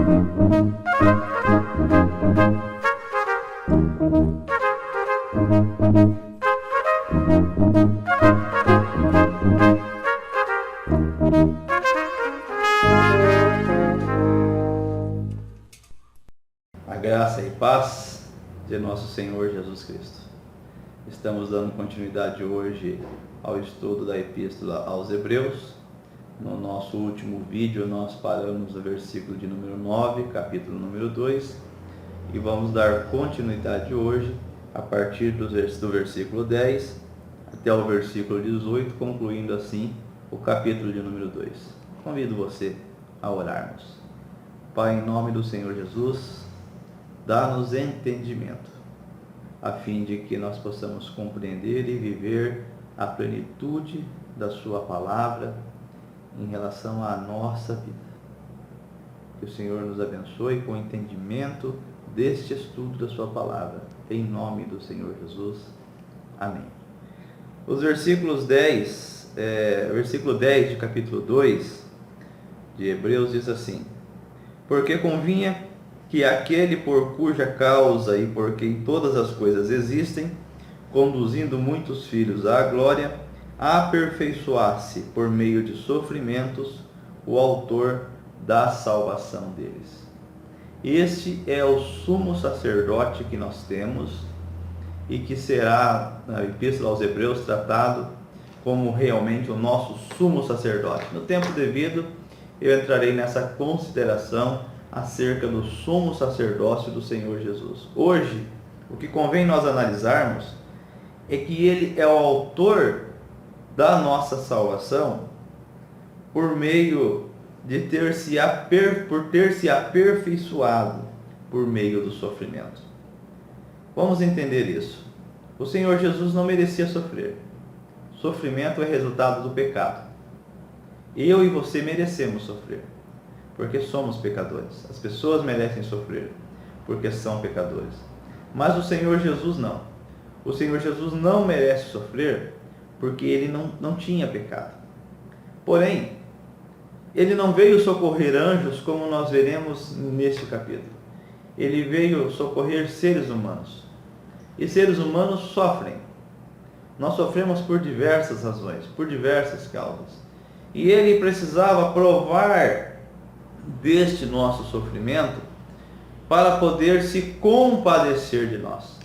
A graça e paz de nosso Senhor Jesus Cristo. Estamos dando continuidade hoje ao estudo da Epístola aos Hebreus. No nosso último vídeo nós paramos no versículo de número 9, capítulo número 2, e vamos dar continuidade hoje a partir do versículo 10 até o versículo 18, concluindo assim o capítulo de número 2. Convido você a orarmos. Pai, em nome do Senhor Jesus, dá-nos entendimento, a fim de que nós possamos compreender e viver a plenitude da sua palavra em relação à nossa vida. Que o Senhor nos abençoe com o entendimento deste estudo da sua palavra, em nome do Senhor Jesus. Amém. Os versículo 10 de capítulo 2 de Hebreus diz assim: porque convinha que aquele por cuja causa e por quem todas as coisas existem, conduzindo muitos filhos à glória, aperfeiçoasse por meio de sofrimentos o autor da salvação deles. Este é o sumo sacerdote que nós temos e que será, na Epístola aos Hebreus, tratado como realmente o nosso sumo sacerdote. No tempo devido, eu entrarei nessa consideração acerca do sumo sacerdócio do Senhor Jesus. Hoje, o que convém nós analisarmos é que ele é o autor da nossa salvação por meio de ter se aperfeiçoado por meio do sofrimento. Vamos entender isso. O Senhor Jesus não merecia sofrer. Sofrimento é resultado do pecado. Eu e você merecemos sofrer, porque somos pecadores. As pessoas merecem sofrer, porque são pecadores. Mas o Senhor Jesus não. O Senhor Jesus não merece sofrer, porque ele não tinha pecado. Porém, ele não veio socorrer anjos, como nós veremos neste capítulo. Ele veio socorrer seres humanos. E seres humanos sofrem. Nós sofremos por diversas razões, por diversas causas. E ele precisava provar deste nosso sofrimento para poder se compadecer de nós.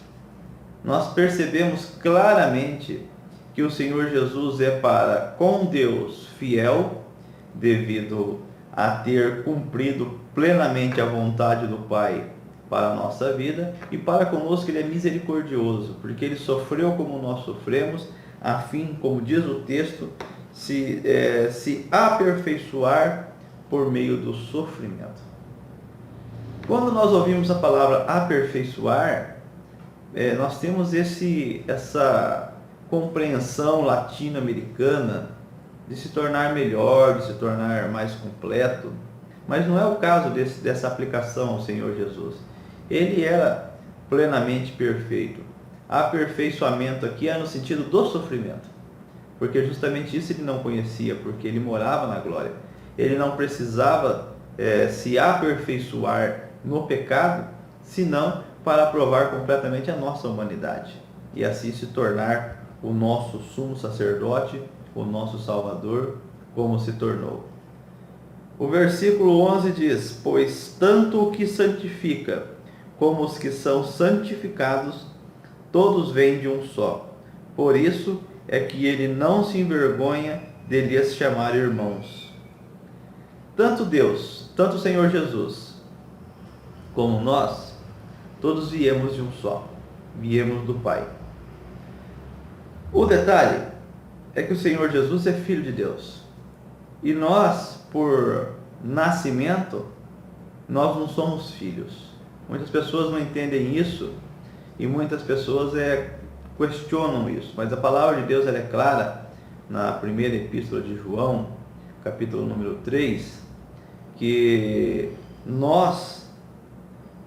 Nós percebemos claramente que o Senhor Jesus é para com Deus fiel, devido a ter cumprido plenamente a vontade do Pai para a nossa vida, e para conosco ele é misericordioso, porque ele sofreu como nós sofremos, a fim, como diz o texto, se aperfeiçoar por meio do sofrimento. Quando nós ouvimos a palavra aperfeiçoar, nós temos essa compreensão latino-americana de se tornar melhor, de se tornar mais completo, mas não é o caso dessa aplicação ao Senhor Jesus. Ele era plenamente perfeito. Aperfeiçoamento aqui é no sentido do sofrimento, porque justamente isso ele não conhecia, porque ele morava na glória. Ele não precisava se aperfeiçoar no pecado, senão para provar completamente a nossa humanidade, e assim se tornar o nosso sumo sacerdote, o nosso Salvador, como se tornou. O versículo 11 diz: pois tanto o que santifica como os que são santificados, todos vêm de um só. Por isso é que ele não se envergonha de lhes chamar irmãos. Tanto Deus, tanto o Senhor Jesus, como nós, todos viemos de um só, viemos do Pai. O detalhe é que o Senhor Jesus é Filho de Deus, e nós, por nascimento, nós não somos filhos. Muitas pessoas não entendem isso, e muitas pessoas questionam isso, mas a palavra de Deus ela é clara na primeira epístola de João, capítulo número 3, que nós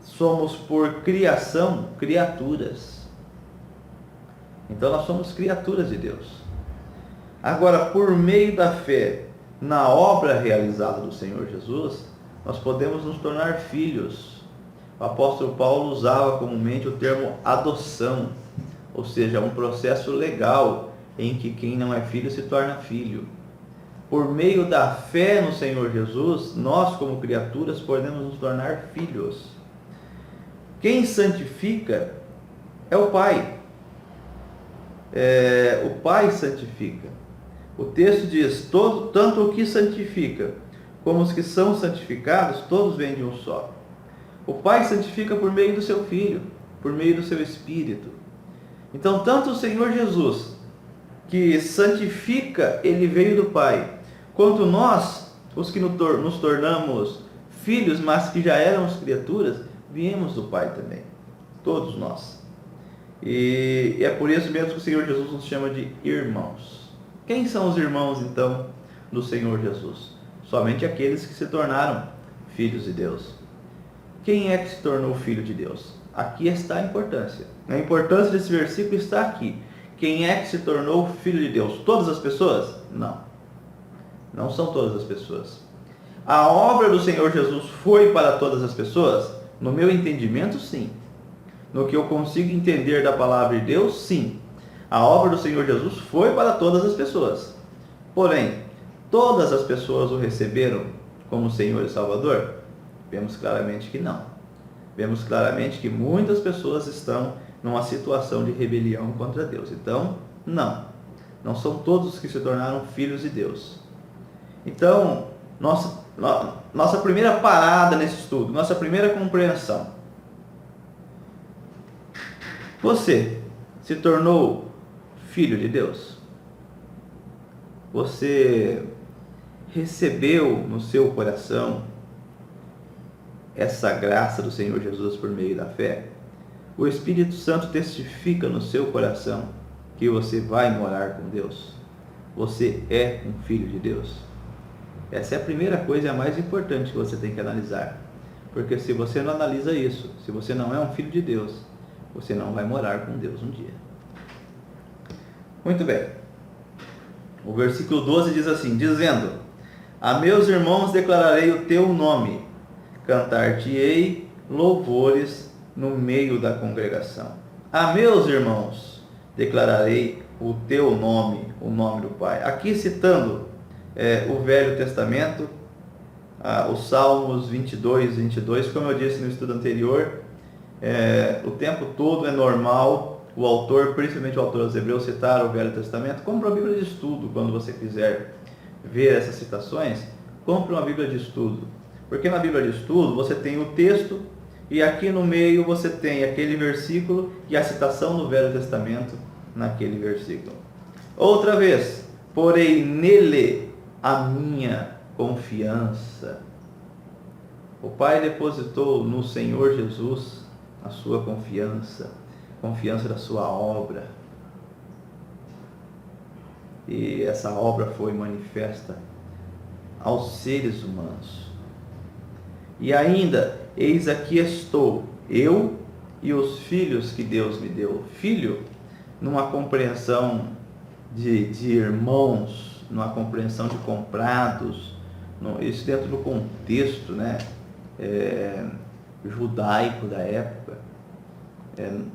somos por criação criaturas. Então nós somos criaturas de Deus. Agora, por meio da fé na obra realizada do Senhor Jesus, nós podemos nos tornar filhos. O apóstolo Paulo usava comumente o termo adoção, ou seja, um processo legal em que quem não é filho se torna filho. Por meio da fé no Senhor Jesus, nós como criaturas podemos nos tornar filhos. Quem santifica é o Pai. O Pai santifica. O texto diz, tanto o que santifica como os que são santificados, todos vêm de um só. O Pai santifica por meio do seu Filho, por meio do seu Espírito. Então, tanto o Senhor Jesus, que santifica, ele veio do Pai, quanto nós, os que nos tornamos filhos, mas que já éramos criaturas, viemos do Pai também. Todos nós. E é por isso mesmo que o Senhor Jesus nos chama de irmãos. Quem são os irmãos, então, do Senhor Jesus? Somente aqueles que se tornaram filhos de Deus. Quem é que se tornou filho de Deus? Aqui está a importância. A importância desse versículo está aqui. Quem é que se tornou filho de Deus? Todas as pessoas? Não. Não são todas as pessoas. A obra do Senhor Jesus foi para todas as pessoas? No meu entendimento, sim. No que eu consigo entender da palavra de Deus, sim. A obra do Senhor Jesus foi para todas as pessoas. Porém, todas as pessoas o receberam como Senhor e Salvador? Vemos claramente que não. Vemos claramente que muitas pessoas estão numa situação de rebelião contra Deus. Então, não. Não são todos que se tornaram filhos de Deus. Então, nossa primeira parada nesse estudo, nossa primeira compreensão. Você se tornou filho de Deus? Você recebeu no seu coração essa graça do Senhor Jesus por meio da fé? O Espírito Santo testifica no seu coração que você vai morar com Deus? Você é um filho de Deus? Essa é a primeira coisa e a mais importante que você tem que analisar. Porque se você não analisa isso, se você não é um filho de Deus, você não vai morar com Deus um dia. Muito bem. O versículo 12 diz assim, dizendo: a meus irmãos declararei o teu nome, cantar-te-ei louvores no meio da congregação. A meus irmãos declararei o teu nome, o nome do Pai. Aqui citando o Velho Testamento, os Salmos 22, 22, como eu disse no estudo anterior, o tempo todo é normal o autor, principalmente o autor dos Hebreus, citar o Velho Testamento. Compre uma Bíblia de estudo quando você quiser ver essas citações. Compre uma Bíblia de estudo, porque na Bíblia de estudo você tem o texto e aqui no meio você tem aquele versículo e a citação do Velho Testamento naquele versículo. Outra vez, porém nele a minha confiança. O Pai depositou no Senhor Jesus a sua confiança da sua obra. E essa obra foi manifesta aos seres humanos. E ainda, eis aqui estou, eu e os filhos que Deus me deu. Filho, numa compreensão de irmãos, numa compreensão de comprados, isso dentro do contexto, judaico da época.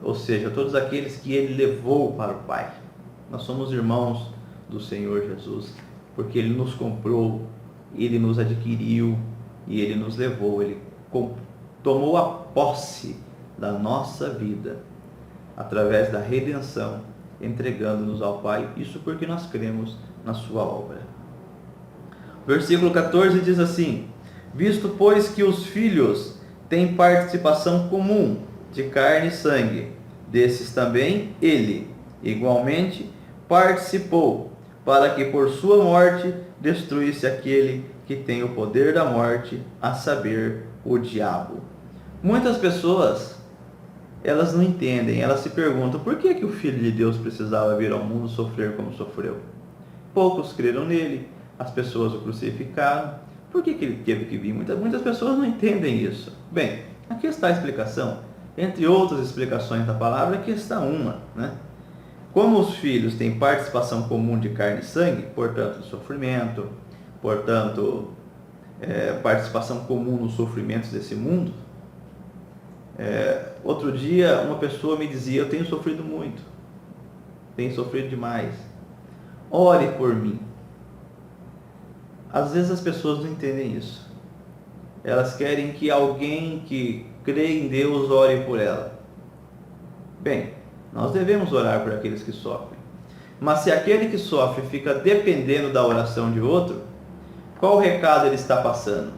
Ou seja, todos aqueles que ele levou para o Pai. Nós somos irmãos do Senhor Jesus, porque ele nos comprou, ele nos adquiriu e ele nos levou, ele tomou a posse da nossa vida através da redenção, entregando-nos ao Pai, isso porque nós cremos na sua obra. Versículo 14 diz assim: visto pois que os filhos têm participação comum de carne e sangue, desses também ele, igualmente, participou, para que por sua morte destruísse aquele que tem o poder da morte, a saber, o diabo. Muitas pessoas, elas não entendem, elas se perguntam, por que o Filho de Deus precisava vir ao mundo sofrer como sofreu? Poucos creram nele, as pessoas o crucificaram, por que ele teve que vir? Muitas pessoas não entendem isso. Bem, aqui está a explicação. Entre outras explicações da palavra, aqui está uma, Como os filhos têm participação comum de carne e sangue, portanto, de sofrimento, portanto, participação comum nos sofrimentos desse mundo. Outro dia uma pessoa me dizia: eu tenho sofrido muito, tenho sofrido demais, ore por mim. Às vezes as pessoas não entendem isso. Elas querem que alguém que crê em Deus ore por ela. Bem, nós devemos orar por aqueles que sofrem. Mas se aquele que sofre fica dependendo da oração de outro, qual o recado ele está passando?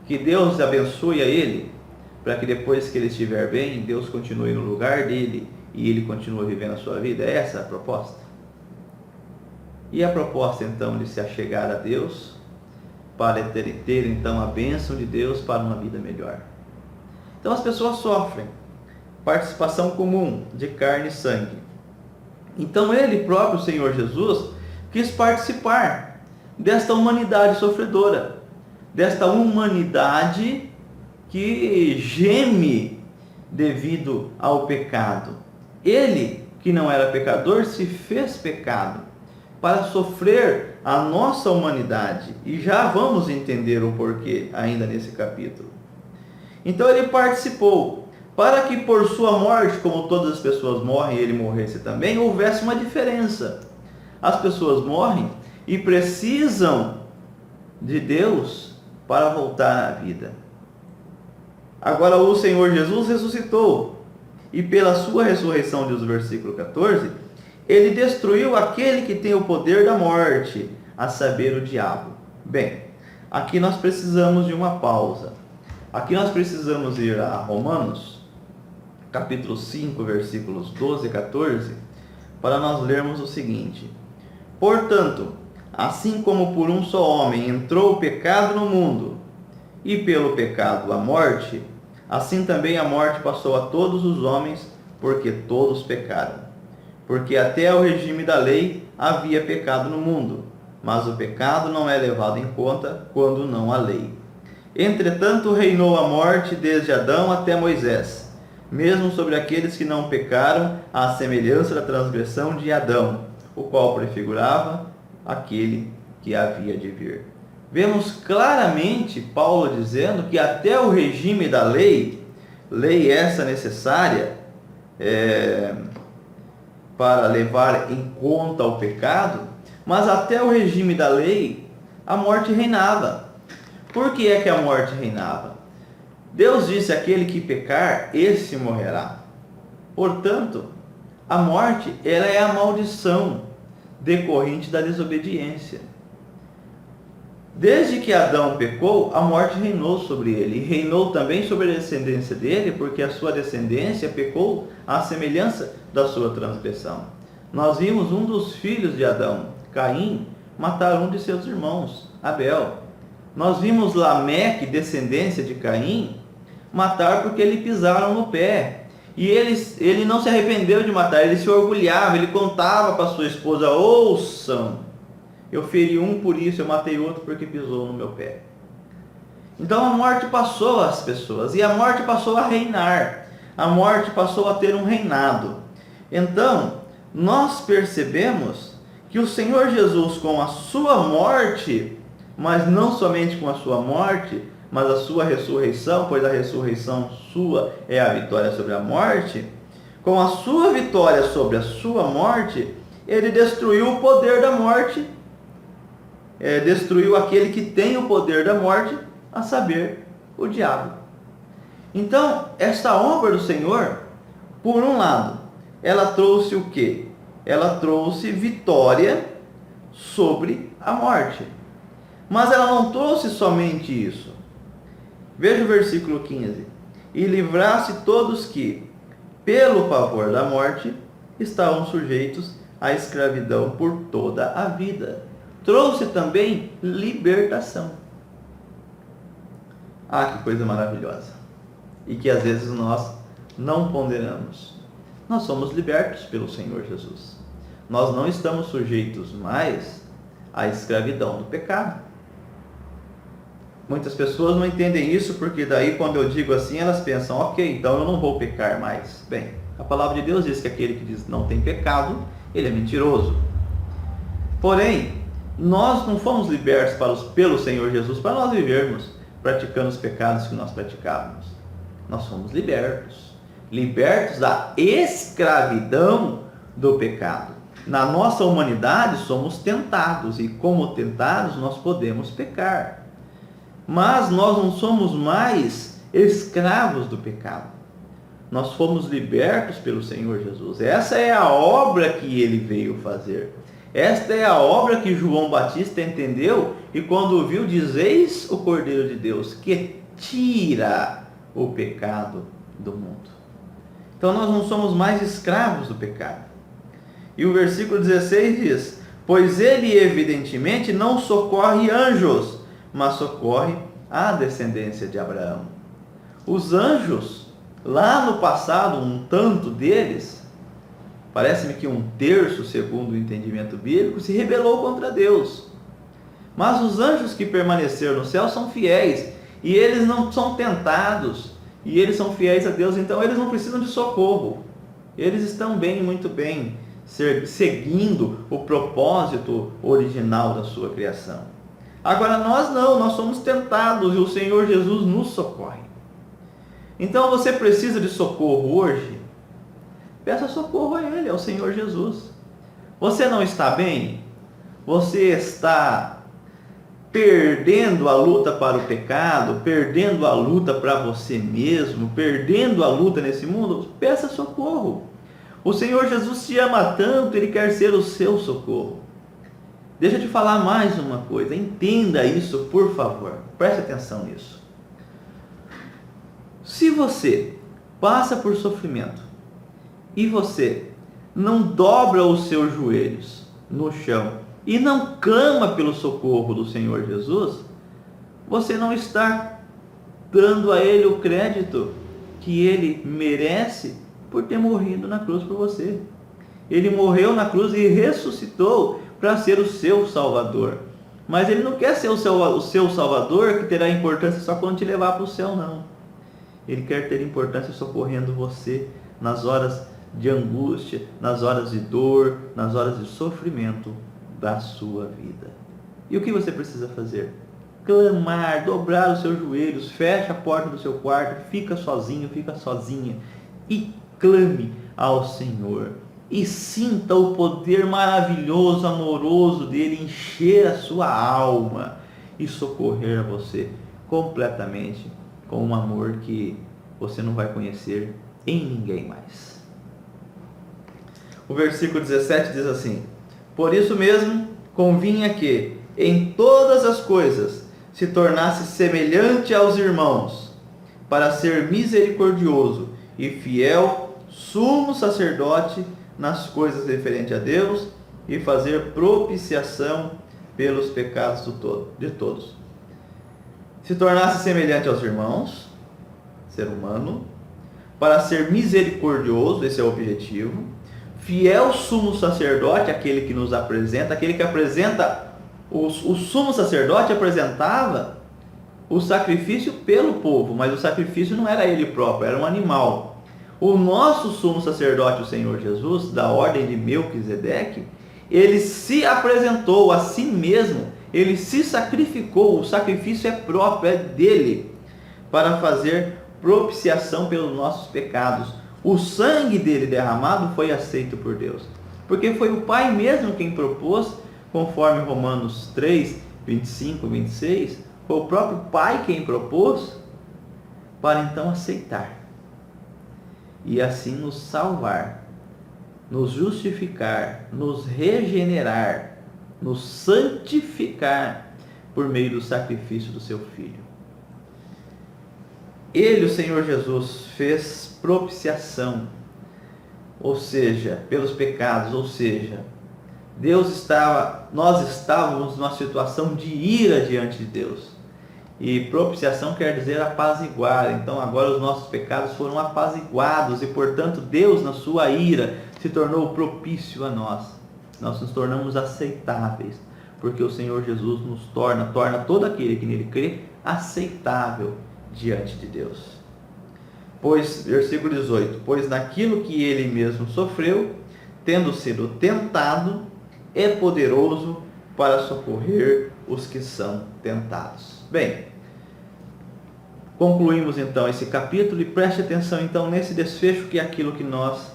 Que Deus abençoe a ele, para que depois que ele estiver bem, Deus continue no lugar dele e ele continue vivendo a sua vida? É essa a proposta? E a proposta então de se achegar a Deus, para ter então a bênção de Deus para uma vida melhor. Então as pessoas sofrem, participação comum de carne e sangue. Então ele próprio, o Senhor Jesus, quis participar desta humanidade sofredora, desta humanidade que geme devido ao pecado. Ele, que não era pecador, se fez pecado para sofrer a nossa humanidade. E já vamos entender o porquê ainda nesse capítulo. Então ele participou para que por sua morte, como todas as pessoas morrem, ele morresse também, houvesse uma diferença. As pessoas morrem e precisam de Deus para voltar à vida. Agora o Senhor Jesus ressuscitou, e pela sua ressurreição, diz o versículo 14, ele destruiu aquele que tem o poder da morte, a saber, o diabo. Bem, aqui nós precisamos de uma pausa. Aqui nós precisamos ir a Romanos, capítulo 5, versículos 12 e 14, para nós lermos o seguinte: portanto, assim como por um só homem entrou o pecado no mundo, e pelo pecado a morte, assim também a morte passou a todos os homens, porque todos pecaram. Porque até o regime da lei havia pecado no mundo, mas o pecado não é levado em conta quando não há lei. Entretanto, reinou a morte desde Adão até Moisés, mesmo sobre aqueles que não pecaram, à semelhança da transgressão de Adão, o qual prefigurava aquele que havia de vir. Vemos claramente Paulo dizendo que até o regime da lei essa necessária para levar em conta o pecado, mas até o regime da lei a morte reinava. Por que é que a morte reinava? Deus disse: aquele que pecar, esse morrerá. Portanto, a morte, ela é a maldição decorrente da desobediência. Desde que Adão pecou, a morte reinou sobre ele, e reinou também sobre a descendência dele, porque a sua descendência pecou à semelhança da sua transgressão. Nós vimos um dos filhos de Adão, Caim, matar um de seus irmãos, Abel. Nós vimos Lameque, descendência de Caim, matar porque lhe pisaram no pé. E ele não se arrependeu de matar, ele se orgulhava, ele contava para sua esposa: ouçam, eu feri um por isso, eu matei outro porque pisou no meu pé. Então a morte passou às pessoas, e a morte passou a reinar, a morte passou a ter um reinado. Então, nós percebemos que o Senhor Jesus, com a sua morte, mas não somente com a sua morte, mas a sua ressurreição, pois a ressurreição sua é a vitória sobre a morte, com a sua vitória sobre a sua morte, ele destruiu o poder da morte, destruiu aquele que tem o poder da morte, a saber, o diabo. Então, esta obra do Senhor, por um lado, ela trouxe o quê? Ela trouxe vitória sobre a morte. Mas ela não trouxe somente isso. Veja o versículo 15. E livrasse todos que, pelo pavor da morte, estavam sujeitos à escravidão por toda a vida. Trouxe também libertação. Ah, que coisa maravilhosa. E que às vezes nós não ponderamos. Nós somos libertos pelo Senhor Jesus. Nós não estamos sujeitos mais à escravidão do pecado. Muitas pessoas não entendem isso, porque daí quando eu digo assim, elas pensam: ok, então eu não vou pecar mais. Bem, a palavra de Deus diz que aquele que diz não tem pecado, ele é mentiroso. Porém, Nós não fomos libertos pelo Senhor Jesus para nós vivermos praticando os pecados que nós praticávamos. Nós fomos libertos da escravidão do pecado. Na nossa humanidade somos tentados, e como tentados nós podemos pecar. Mas nós não somos mais escravos do pecado. Nós fomos libertos pelo Senhor Jesus. Essa é a obra que ele veio fazer. Esta é a obra que João Batista entendeu e quando viu, diz: eis o Cordeiro de Deus que tira o pecado do mundo. Então nós não somos mais escravos do pecado. E o versículo 16 diz: pois ele evidentemente não socorre anjos, mas socorre a descendência de Abraão. Os anjos, lá no passado, um tanto deles, parece-me que 1/3, segundo o entendimento bíblico, se rebelou contra Deus. Mas os anjos que permaneceram no céu são fiéis, e eles não são tentados, e eles são fiéis a Deus, então eles não precisam de socorro. Eles estão bem, muito bem, seguindo o propósito original da sua criação. Agora nós não, nós somos tentados e o Senhor Jesus nos socorre. Então você precisa de socorro hoje? Peça socorro a Ele, ao Senhor Jesus. Você não está bem? Você está perdendo a luta para o pecado, perdendo a luta para você mesmo, perdendo a luta nesse mundo? Peça socorro. O Senhor Jesus te ama tanto, Ele quer ser o seu socorro. Deixa eu te falar mais uma coisa, entenda isso, por favor, preste atenção nisso. Se você passa por sofrimento e você não dobra os seus joelhos no chão e não clama pelo socorro do Senhor Jesus, você não está dando a Ele o crédito que Ele merece por ter morrido na cruz por você. Ele morreu na cruz e ressuscitou para ser o seu Salvador. Mas Ele não quer ser o seu Salvador que terá importância só quando te levar para o céu, não. Ele quer ter importância socorrendo você nas horas de angústia, nas horas de dor, nas horas de sofrimento da sua vida. E o que você precisa fazer? Clamar, dobrar os seus joelhos, fecha a porta do seu quarto, fica sozinho, fica sozinha e clame ao Senhor. E sinta o poder maravilhoso, amoroso dele encher a sua alma e socorrer a você completamente com um amor que você não vai conhecer em ninguém mais. O versículo 17 diz assim: por isso mesmo convinha que em todas as coisas se tornasse semelhante aos irmãos, para ser misericordioso e fiel sumo sacerdote nas coisas referentes a Deus e fazer propiciação pelos pecados de todos. Se tornasse semelhante aos irmãos, ser humano, para ser misericordioso, esse é o objetivo, fiel sumo sacerdote, aquele que nos apresenta, aquele que apresenta, o sumo sacerdote apresentava o sacrifício pelo povo, mas o sacrifício não era ele próprio, era um animal. O nosso sumo sacerdote, o Senhor Jesus, da ordem de Melquisedeque, ele se apresentou a si mesmo, ele se sacrificou, o sacrifício é próprio, é dele, para fazer propiciação pelos nossos pecados. O sangue dele derramado foi aceito por Deus, porque foi o Pai mesmo quem propôs, conforme Romanos 3, 25, 26, foi o próprio Pai quem propôs, para então aceitar e assim nos salvar, nos justificar, nos regenerar, nos santificar por meio do sacrifício do seu Filho. Ele, o Senhor Jesus, fez propiciação, ou seja, pelos pecados, ou seja, nós estávamos numa situação de ira diante de Deus. E propiciação quer dizer apaziguar. Então agora os nossos pecados foram apaziguados e, portanto, Deus, na sua ira, se tornou propício a nós. Nós nos tornamos aceitáveis, porque o Senhor Jesus nos torna todo aquele que nele crê aceitável diante de Deus. Pois, versículo 18, pois naquilo que ele mesmo sofreu, tendo sido tentado, é poderoso para socorrer os que são tentados. Bem, concluímos então esse capítulo e preste atenção então nesse desfecho que é aquilo que nós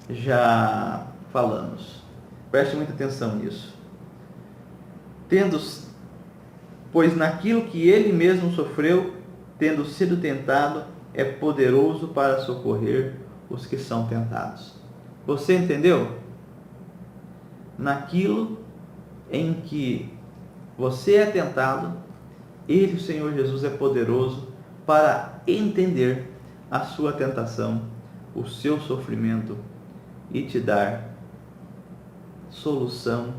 já falamos. Preste muita atenção nisso. Pois naquilo que ele mesmo sofreu, tendo sido tentado, é poderoso para socorrer os que são tentados. Você entendeu? Naquilo em que você é tentado, ele, o Senhor Jesus, é poderoso para entender a sua tentação, o seu sofrimento e te dar solução,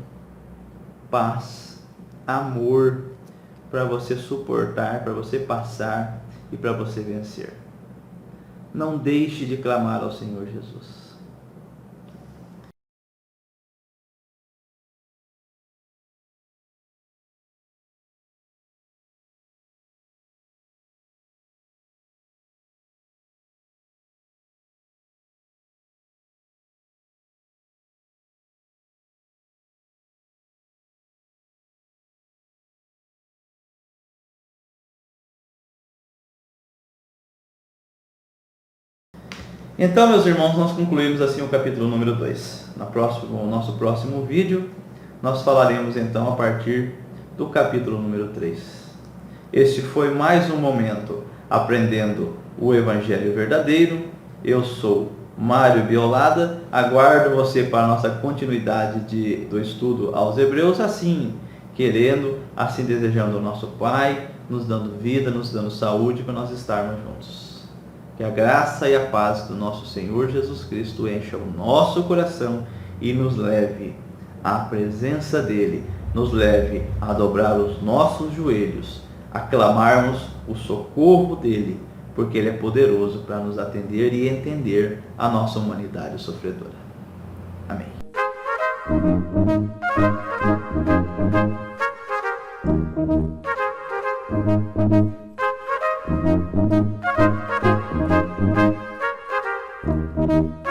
paz, amor para você suportar, para você passar e para você vencer. Não deixe de clamar ao Senhor Jesus. Então, meus irmãos, nós concluímos assim o capítulo número 2. No nosso próximo vídeo, nós falaremos então a partir do capítulo número 3. Este foi mais um momento aprendendo o Evangelho verdadeiro. Eu sou Mário Biolada, aguardo você para a nossa continuidade do estudo aos Hebreus, assim querendo, assim desejando o nosso Pai, nos dando vida, nos dando saúde para nós estarmos juntos. Que a graça e a paz do nosso Senhor Jesus Cristo encha o nosso coração e nos leve à presença dEle, nos leve a dobrar os nossos joelhos, a clamarmos o socorro dEle, porque Ele é poderoso para nos atender e entender a nossa humanidade sofredora. Amém. Thank you.